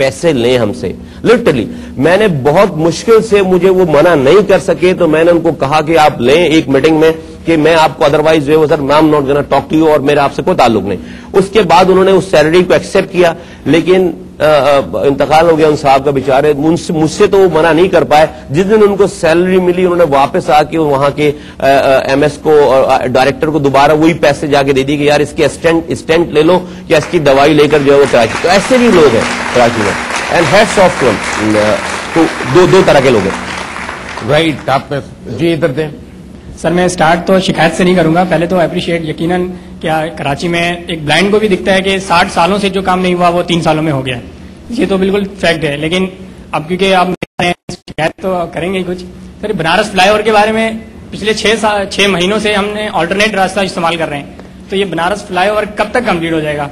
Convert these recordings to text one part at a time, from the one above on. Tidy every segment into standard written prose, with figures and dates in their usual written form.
پیسے لیں ہم سے. لٹرلی میں نے بہت مشکل سے, مجھے وہ منع نہیں کر سکے تو میں نے ان کو کہا کہ آپ لیں ایک میٹنگ میں, کہ میں آپ کو ادروائز جو ہے سر میں not gonna talk to you, اور میرا آپ سے کوئی تعلق نہیں. اس کے بعد انہوں نے اس سیلری کو ایکسپٹ کیا, لیکن انتقال ہو گیا ان صاحب کا بیچارے, مجھ سے تو وہ منع نہیں کر پائے. جس دن ان کو سیلری ملی انہوں نے واپس آ کے وہاں کے ایم ایس کو, ڈائریکٹر کو دوبارہ وہی پیسے جا کے دے دی کہ یار اس کے اسٹینٹ لے لو یا اس کی دوائی لے کر جو ہے وہ کراچی. تو ایسے بھی لوگ ہیں کراچی میں, اینڈ ہیڈس آف تو دو طرح کے لوگ ہیں. رائٹ, آپ جی ادھر دیں. سر میں اسٹارٹ تو شکایت سے نہیں کروں گا, پہلے تو اپریشیٹ یقیناً کیا کراچی میں ایک بلائنڈ کو بھی دکھتا ہے کہ 60 سالوں سے جو کام نہیں ہوا وہ 3 سالوں میں ہو گیا, یہ تو بالکل فیکٹ ہے. لیکن اب کیونکہ آپ شکایت تو کریں گے ہی کچھ. سر بنارس فلائی اوور کے بارے میں پچھلے 6 مہینوں سے ہم نے آلٹرنیٹ راستہ استعمال کر رہے ہیں, تو یہ بنارس فلائی اوور کب تک کمپلیٹ ہو جائے گا؟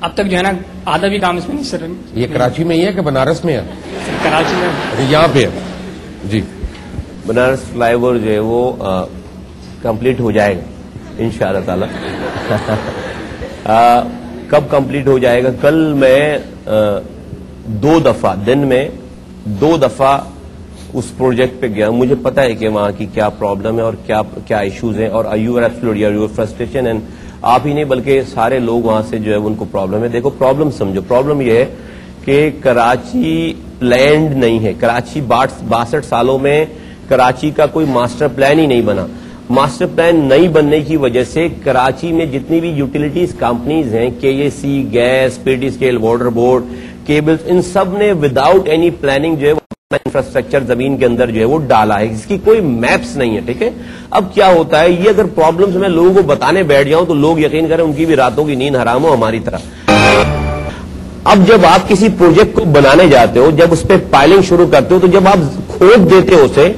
اب تک جو ہے نا آدھا بھی کام اس میں نہیں سر. یہ کراچی میں ہی ہے کہ بنارس میں ہے؟ کراچی میں یہاں پہ ہے جی. بنارس فلائی اوور جو ہے وہ کمپلیٹ ہو جائے گا انشاءاللہ تعالی. کب کمپلیٹ ہو جائے گا؟ کل میں 2 دفعہ دن میں 2 دفعہ اس پروجیکٹ پہ گیا. مجھے پتا ہے کہ وہاں کی کیا پرابلم ہے اور کیا ایشوز ہیں, اور you are absolutely your frustration, and آپ ہی نہیں بلکہ سارے لوگ وہاں سے جو ہے ان کو پرابلم ہے. دیکھو پرابلم سمجھو, پرابلم یہ ہے کہ کراچی لینڈ نہیں ہے. کراچی 62 سالوں میں کراچی کا کوئی ماسٹر پلان ہی نہیں بنا. ماسٹر پلان نہیں بننے کی وجہ سے کراچی میں جتنی بھی یوٹیلیٹیز کمپنیز ہیں, K A C, gas, P T C L, water board, cables, ان سب نے وداؤٹ اینی پلاننگ جو ہے انفراسٹرکچر زمین کے اندر جو ہے وہ ڈالا ہے, اس کی کوئی میپس نہیں ہے. ٹھیک ہے, اب کیا ہوتا ہے, یہ اگر پرابلمز میں لوگوں کو بتانے بیٹھ جاؤں تو لوگ یقین کریں ان کی بھی راتوں کی نیند حرام ہو ہماری طرح. اب جب آپ کسی پروجیکٹ کو بنانے جاتے ہو, جب اس پہ پائلنگ شروع کرتے ہو, تو جب آپ کھود دیتے ہو اسے,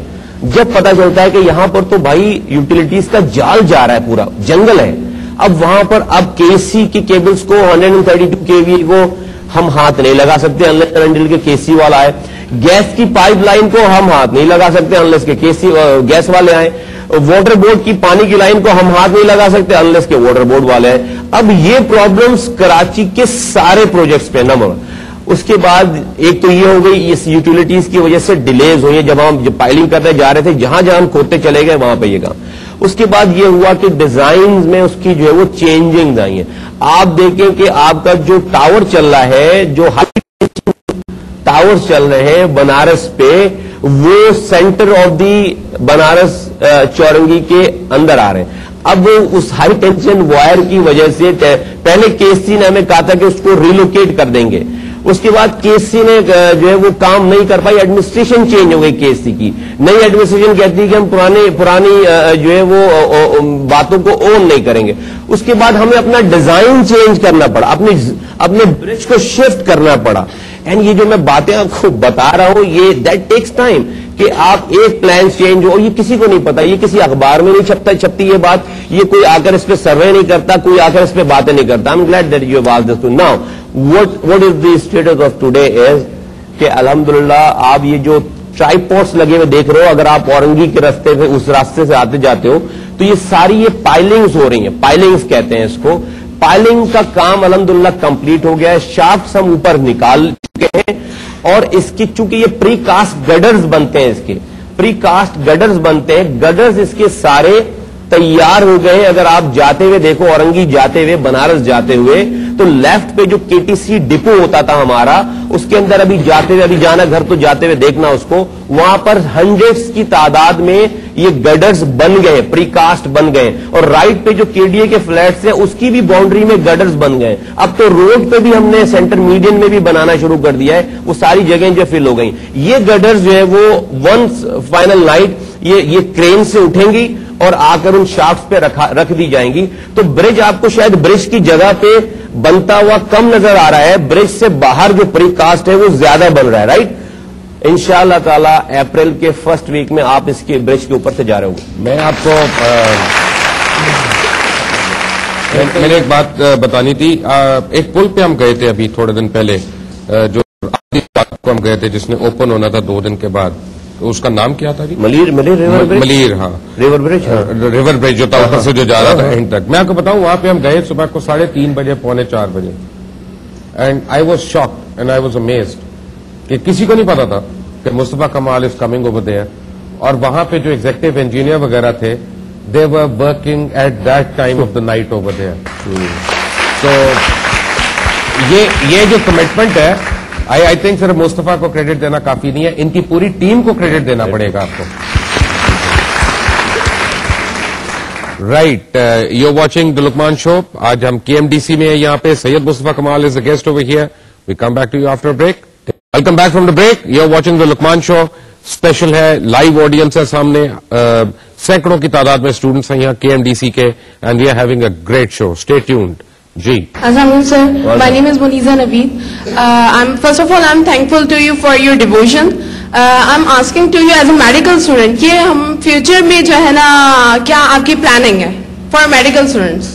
جب پتا چلتا ہے کہ یہاں پر تو بھائی یوٹیلیٹیز کا جال جا رہا ہے, پورا جنگل ہے, اب وہاں پر اب کے سی کی کیبلز کو 132 kV کو ہم ہاتھ نہیں لگا سکتے انلیس انٹل کے کے سی والا ہے. گیس کی پائپ لائن کو ہم ہاتھ نہیں لگا سکتے انلیس کے گیس والے آئے. واٹر بورڈ کی پانی کی لائن کو ہم ہاتھ نہیں لگا سکتے انلیس کے واٹر بورڈ والے ہیں. اب یہ پرابلمز کراچی کے سارے پروجیکٹس پہ نمبر. اس کے بعد ایک تو یہ ہو گئی, اس یوٹیلیٹیز کی وجہ سے ڈیلیز ہوئی ہیں. جب ہم پائلنگ کرتے جا رہے تھے, جہاں جہاں ہم کھودتے چلے گئے وہاں پہ یہ کام. اس کے بعد یہ ہوا کہ ڈیزائنز میں اس کی جو ہے وہ چینجنگ آئی ہیں. آپ دیکھیں کہ آپ کا جو ٹاور چل رہا ہے, جو ٹاور چل رہے ہیں بنارس پہ, وہ سینٹر آف دی بنارس چورنگی کے اندر آ رہے ہیں. اب اس ہائی ٹینشن وائر کی وجہ سے پہلے کے سی نے ہمیں کہا تھا کہ اس کو ریلوکیٹ کر دیں گے, اس کے بعد کے سی نے جو ہے وہ کام نہیں کر پائی, ایڈمنسٹریشن چینج ہو گئی کے سی کی. نئی ایڈمنسٹریشن کہتی ہے کہ ہم پرانی جو ہے وہ باتوں کو اون نہیں کریں گے. اس کے بعد ہمیں اپنا ڈیزائن چینج کرنا پڑا, اپنے برج کو شفٹ کرنا پڑا. اینڈ یہ جو میں باتیں آپ کو بتا رہا ہوں, یہ دیٹ ٹیکس ٹائم کہ آپ ایک پلان چینج ہو, یہ کسی کو نہیں پتا, یہ کسی اخبار میں نہیں چھپتی یہ بات, یہ کوئی آ کر اس پہ سروے نہیں کرتا, کوئی آ کر اس پہ باتیں نہیں کرتا. I'm glad that you have asked this to now. What is the status of today is کہ الحمدللہ آپ یہ جو ٹرائیپوڈس لگے ہوئے دیکھ رہے ہو, اگر آپ اورنگی کے راستے سے اس راستے سے آتے جاتے ہو تو یہ ساری یہ پائلنگز ہو رہی ہیں, پائلنگز کہتے ہیں اس کو. پائلنگ کا کام الحمدللہ کمپلیٹ ہو گیا ہے, شافٹس ہم اوپر نکال چکے ہیں, اور اس کی چونکہ یہ پری کاسٹ گڈرز بنتے ہیں, اس کے پری کاسٹ گڈرز بنتے ہیں, گڈرز اس کے سارے تیار ہو گئے ہیں. اگر آپ جاتے ہوئے دیکھو, اورنگی جاتے ہوئے, بنارس جاتے ہوئے, تو لیفٹ پہ جو کے ٹی سی ڈپو ہوتا تھا ہمارا, اس کے اندر ابھی جاتے ہوئے, ابھی جانا گھر تو جاتے ہوئے دیکھنا اس کو, وہاں پر ہنڈریڈز کی تعداد میں یہ گڈرز بن گئے, پری کاسٹ بن گئے. اور رائٹ پہ جو کے ڈی اے کے فلیٹس ہیں اس کی بھی باؤنڈری میں گڈرز بن گئے. اب تو روڈ پہ بھی ہم نے سینٹر میڈین میں بھی بنانا شروع کر دیا ہے, وہ ساری جگہیں جو فل ہو گئی. یہ گڈرز جو ہے وہ ونس فائنل نائٹ یہ کرین سے اٹھیں گی اور آ کر ان شافٹس پہ رکھ دی جائیں گی. تو برج آپ کو شاید برج کی جگہ پہ بنتا ہوا کم نظر آ رہا ہے, برج سے باہر جو پری کاسٹ ہے وہ زیادہ بن رہا ہے. رائٹ, انشاءاللہ تعالی اپریل کے فرسٹ ویک میں آپ اس کے برج کے اوپر سے جا رہے ہوں گے. میں آپ کو میں نے ایک بات بتانی تھی. ایک پل پہ ہم گئے تھے ابھی تھوڑے دن پہلے, جو کو ہم گئے تھے جس نے اوپن ہونا تھا 2 دن کے بعد, اس کا نام کیا تھا جی؟ ملیر. ہاں, ریور برج. ریور برج جو تھا اوپر سے جو جا رہا تھا اینڈ تک. میں آپ کو بتاؤں, وہاں پہ ہم گئے صبح کو 3:30 بجے, 3:45 بجے, and I was shocked. and I was amazed کہ کسی کو نہیں پتا تھا کہ مصطفیٰ کمال از کمنگ اوور دیئر, اور وہاں پہ جو ایگزیکٹو انجینئر وغیرہ تھے they were working at that time of the night over there. So یہ جو کمٹمنٹ ہے, I think صرف مصطفیٰ کو کریڈٹ دینا کافی نہیں ہے, ان کی پوری ٹیم کو کریڈٹ دینا پڑے گا آپ کو. Right, you're watching the Luqman Show. آج ہم KMDC میں ہیں, یہاں پہ سید مصطفیٰ کمال is a guest over here. We come back to you after a break. Welcome back from the break. You're watching the Luqman Show. Special ہے, live audience ہے سامنے, سینکڑوں کی تعداد میں اسٹوڈنٹس ہیں یہاں KMDC کے, and we are having a great show. Stay tuned. جی, السلام علیکم sir, my name is Muneeza Naveed. First of all I am thankful to you for your devotion. I am asking to you as a medical student کہ ہم future میں جو ہے نا کیا آپ کی پلاننگ ہے فار میڈیکل اسٹوڈینٹس؟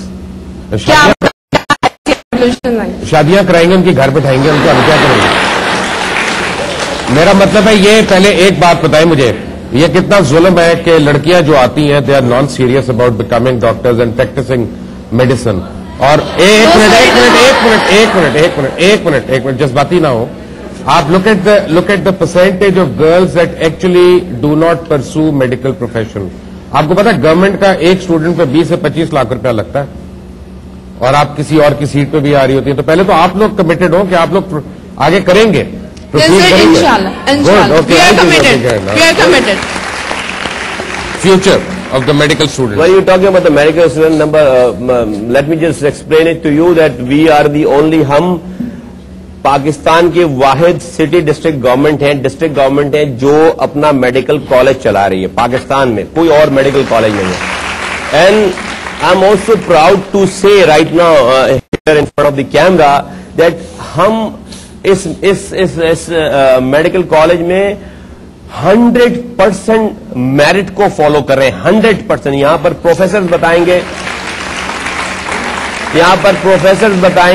شادیاں کرائیں گے, ان کے گھر بٹھائیں گے, ان کا کیا کریں گے؟ میرا مطلب ہے یہ, پہلے ایک بات بتائیں مجھے, یہ کتنا ظلم ہے کہ لڑکیاں جو آتی ہیں they are non serious about becoming doctors and practicing medicine. اور ایک منٹ جذباتی نہ ہو آپ. Look at the percentage of girls that actually do not pursue medical profession. آپ کو پتا گورنمنٹ کا ایک اسٹوڈنٹ پہ 20 سے 25 لاکھ روپیہ لگتا ہے, اور آپ کسی اور کی سیٹ پہ بھی آ رہی ہوتی ہے. تو پہلے تو آپ لوگ کمیٹڈ ہو کہ آپ لوگ آگے کریں گے. Future of the medical student. When you're talking about the medical student number, let me just explain it to you that we are the only, ہم پاکستان کے واحد سٹی ڈسٹرکٹ گورنمنٹ ہے جو اپنا میڈیکل کالج چلا رہی ہے پاکستان میں, کوئی اور میڈیکل کالج نہیں ہے. And I am also proud to say right now here in front of the camera that ہم اس میڈیکل کالج میں 100% میرٹ کو فالو کر رہے ہیں. 100%. یہاں پر پروفیسرز بتائیں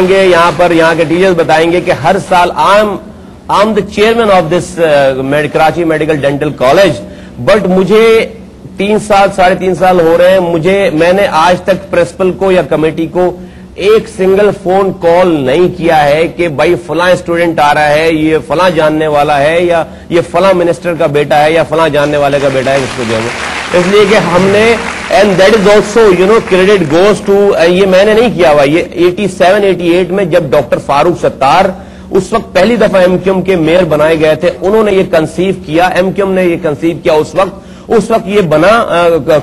گے, یہاں کے ٹیچرز بتائیں گے کہ ہر سال I am the chairman of this Karachi medical dental college, but مجھے 3.5 سال ہو رہے ہیں, میں نے آج تک پرنسپل کو یا کمیٹی کو ایک سنگل فون کال نہیں کیا ہے کہ بھائی فلاں اسٹوڈنٹ آ رہا ہے, یہ فلاں جاننے والا ہے, یا یہ فلاں منسٹر کا بیٹا ہے, یا فلاں جاننے والے کا بیٹا ہے, اس کو جو ہے. اس لیے کہ ہم نے, and that is also credit goes to, یہ میں نے نہیں کیا ہوا, یہ 87-88 میں جب ڈاکٹر فاروق ستار اس وقت پہلی دفعہ ایم کیو ایم کے میئر بنائے گئے تھے, انہوں نے یہ کنسیو کیا, ایم کیو ایم نے یہ کنسیو کیا اس وقت یہ بنا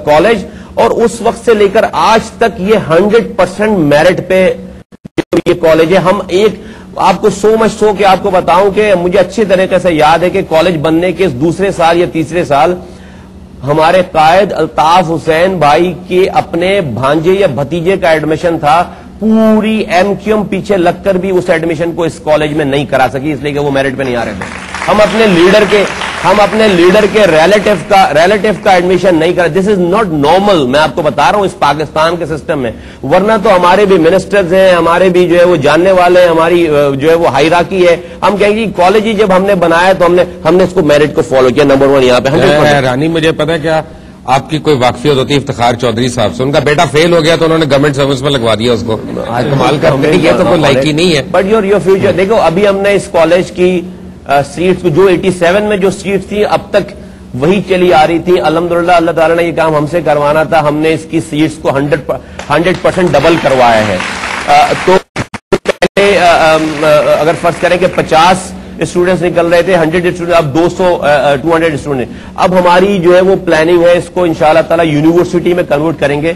کالج, اور اس وقت سے لے کر آج تک یہ 100% میرٹ پہ یہ کالج ہے. ہم ایک آپ کو سو مچ سو کہ آپ کو بتاؤں کہ مجھے اچھی طریقے سے یاد ہے کہ کالج بننے کے دوسرے سال یا تیسرے سال ہمارے قائد الطاف حسین بھائی کے اپنے بھانجے یا بھتیجے کا ایڈمیشن تھا, پوری ایم کیو ایم پیچھے لگ کر بھی اس ایڈمیشن کو اس کالج میں نہیں کرا سکی, اس لیے کہ وہ میرٹ پہ نہیں آ رہے تھے. ہم اپنے لیڈر کے ریلیٹو کا ایڈمیشن نہیں کرا. دس از ناٹ نارمل, میں آپ کو بتا رہا ہوں اس پاکستان کے سسٹم میں. ورنہ تو ہمارے بھی منسٹرز ہیں, ہمارے بھی جو ہے وہ جاننے والے ہیں, ہماری جو ہے وہ ہائرارکی ہے. ہم کہیں گے کالج ہی جب ہم نے بنایا تو ہم نے اس کو میرٹ کو فالو کیا, نمبر 1 یہاں پہ. رانی مجھے پتا کیا آپ کی کوئی واقفیت ہوتی ہے افتخار چودھری صاحب سے, ان کا بیٹا فیل ہو گیا تو انہوں نے گورنمنٹ سروس میں لگوا دیا اس کو. کمال کرتے ہیں, یہ تو کوئی لائق ہی نہیں ہے. بٹ یور فیوچر دیکھو, ابھی ہم نے اس کالج کی سیٹس کو جو 87 میں جو سیٹس تھی اب تک وہی چلی آ رہی تھی. الحمدللہ اللہ تعالیٰ نے یہ کام ہم سے کروانا تھا, ہم نے اس کی سیٹس کو 100% ڈبل کروایا ہے. تو پہلے اگر فرض کریں کہ 50 اسٹوڈنٹس نکل رہے تھے, 100 اسٹوڈنٹ, اب 200 اسٹوڈنٹ. اب ہماری جو ہے وہ پلاننگ ہے اس کو انشاءاللہ تعالیٰ یونیورسٹی میں کنورٹ کریں گے.